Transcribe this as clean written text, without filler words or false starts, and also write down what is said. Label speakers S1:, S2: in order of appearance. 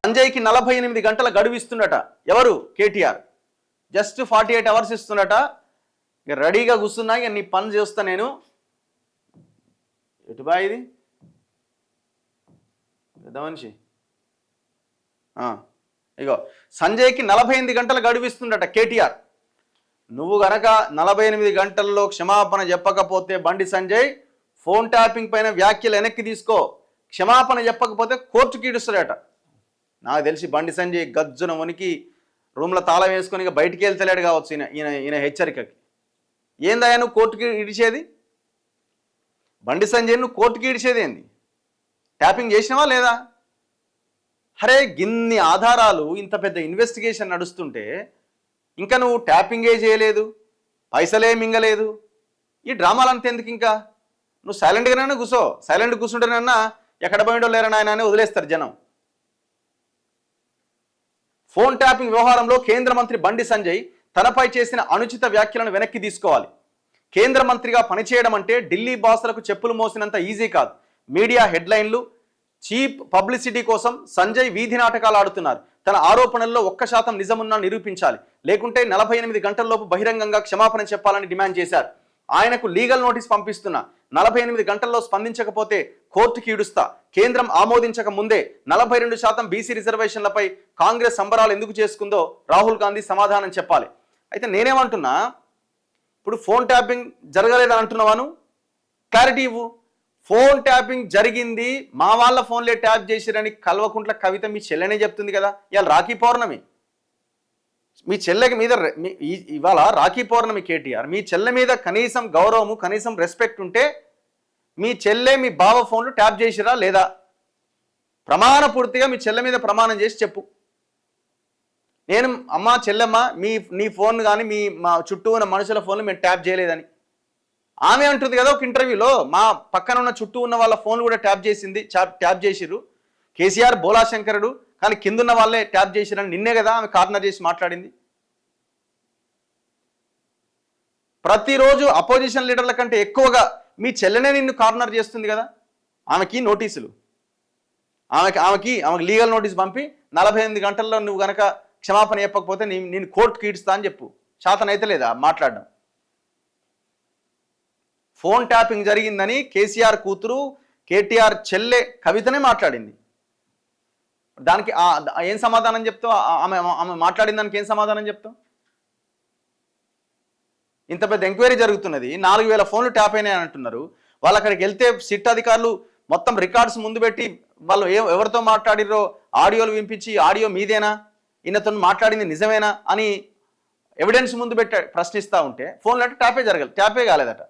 S1: సంజయ్కి 48 గంటల గడువు ఇస్తుండట ఎవరు? కేటీఆర్. జస్ట్ 48 అవర్స్ ఇస్తుండట. ఇక రెడీగా కూర్చున్నా, ఇక నీ పని చేస్తా నేను. ఎటుబా ఇది పెద్ద మనిషి. ఇగో సంజయ్కి 48 గంటల గడువు ఇస్తుండట కేటీఆర్. నువ్వు గనక 48 గంటల్లో క్షమాపణ చెప్పకపోతే బండి సంజయ్ ఫోన్ ట్యాపింగ్ పైన వ్యాఖ్యలు వెనక్కి తీసుకో, క్షమాపణ చెప్పకపోతే కోర్టుకి ఈడుస్తాడట. నాకు తెలిసి బండి సంజయ్ గజ్జున వనికి రూమ్లో తాళం వేసుకొని ఇక బయటికి వెళ్తలేడు కావచ్చు ఈయన హెచ్చరికకి. ఏందయ్యా నువ్వు కోర్టుకి ఇడిచేది? బండి సంజయ్ నువ్వు కోర్టుకి ఇడిచేది ఏంది? ట్యాపింగ్ చేసినావా లేదా? అరే గిన్ని ఆధారాలు, ఇంత పెద్ద ఇన్వెస్టిగేషన్ నడుస్తుంటే ఇంకా నువ్వు ట్యాపింగే చేయలేదు, పైసలే మింగలేదు, ఈ డ్రామాలంతా ఎందుకు? ఇంకా నువ్వు సైలెంట్గానే కూర్చో. సైలెంట్ కూర్చుంటేనన్నా ఎక్కడ పోయిండో లేరని ఆయన అని వదిలేస్తారు జనం. ఫోన్ ట్యాపింగ్ వ్యవహారంలో కేంద్ర మంత్రి బండి సంజయ్ తనపై చేసిన అనుచిత వ్యాఖ్యలను వెనక్కి తీసుకోవాలి. కేంద్ర మంత్రిగా పనిచేయడం అంటే ఢిల్లీ బాసులకు చెప్పులు మోసినంత ఈజీ కాదు. మీడియా హెడ్లైన్లు, చీప్ పబ్లిసిటీ కోసం సంజయ్ వీధి నాటకాలు ఆడుతున్నారు. తన ఆరోపణల్లో 1% నిజమున్నా నిరూపించాలి, లేకుంటే 48 గంటల్లోపు బహిరంగంగా క్షమాపణ చెప్పాలని డిమాండ్ చేశారు. ఆయనకు లీగల్ నోటీస్ పంపిస్తున్నా, 48 గంటల్లో స్పందించకపోతే కోర్టుకి ఈడుస్తా, కేంద్రం ఆమోదించక ముందే 42% బీసీ రిజర్వేషన్లపై కాంగ్రెస్ సంబరాలు ఎందుకు చేసుకుందో రాహుల్ గాంధీ సమాధానం చెప్పాలి. అయితే నేనేమంటున్నా, ఇప్పుడు ఫోన్ ట్యాపింగ్ జరగలేదని అంటున్నావాను, క్లారిటీ ఇవ్వు. ఫోన్ ట్యాపింగ్ జరిగింది, మా వాళ్ళ ఫోన్లే ట్యాప్ చేసిరని కల్వకుంట్ల కవిత మీ చెల్లెనే చెప్తుంది కదా. ఇవాళ రాఖీ పౌర్ణమి, మీ చెల్లెకి మీద ఇవాళ రాఖీ పౌర్ణమి కేటీఆర్, మీ చెల్లె మీద కనీసం గౌరవము, కనీసం రెస్పెక్ట్ ఉంటే మీ చెల్లె మీ బావ ఫోన్లు ట్యాప్ చేసిరా లేదా? ప్రమాణ పూర్తిగా మీ చెల్లె మీద ప్రమాణం చేసి చెప్పు. నేను అమ్మా చెల్లెమ్మ నీ ఫోన్ కానీ మా చుట్టూ ఉన్న మనుషుల ఫోన్లు మేము ట్యాప్ చేయలేదని ఆమె అంటుంది కదా ఒక ఇంటర్వ్యూలో. మా పక్కన ఉన్న చుట్టూ ఉన్న వాళ్ళ ఫోన్లు కూడా ట్యాప్ చేసిర్రు. కేసీఆర్ బోలాశంకరుడు కానీ కిందున్న వాళ్ళే ట్యాప్ చేసిరని నిన్నే కదా ఆమె కార్నర్ చేసి మాట్లాడింది. ప్రతిరోజు అపోజిషన్ లీడర్ల కంటే ఎక్కువగా మీ చెల్లెనే నిన్ను కార్నర్ చేస్తుంది కదా. ఆమెకి నోటీసులు, ఆమెకి లీగల్ నోటీస్ పంపి 48 గంటల్లో నువ్వు గనక క్షమాపణ చెప్పకపోతే నేను కోర్టుకి ఈడుస్తా అని చెప్పు. శాతనైతే లేదా మాట్లాడడం? ఫోన్ ట్యాపింగ్ జరిగిందని కేసీఆర్ కూతురు కేటీఆర్ చెల్లె కవితనే మాట్లాడింది. దానికి ఏం సమాధానం చెప్తావు? ఆమె మాట్లాడిన దానికి ఏం సమాధానం చెప్తావు? ఇంత పెద్ద ఎంక్వైరీ జరుగుతున్నది, 4000 ఫోన్లు ట్యాప్ అయినాయని అంటున్నారు. వాళ్ళు అక్కడికి వెళ్తే సిట్ అధికారులు మొత్తం రికార్డ్స్ ముందు పెట్టి వాళ్ళు ఎవరితో మాట్లాడిరో ఆడియోలు వినిపించి, ఆడియో మీదేనా, ఈయనతో మాట్లాడింది నిజమేనా అని ఎవిడెన్స్ ముందు పెట్టి ప్రశ్నిస్తూ ఉంటే ఫోన్లు అంటే ట్యాపే కాలేదట.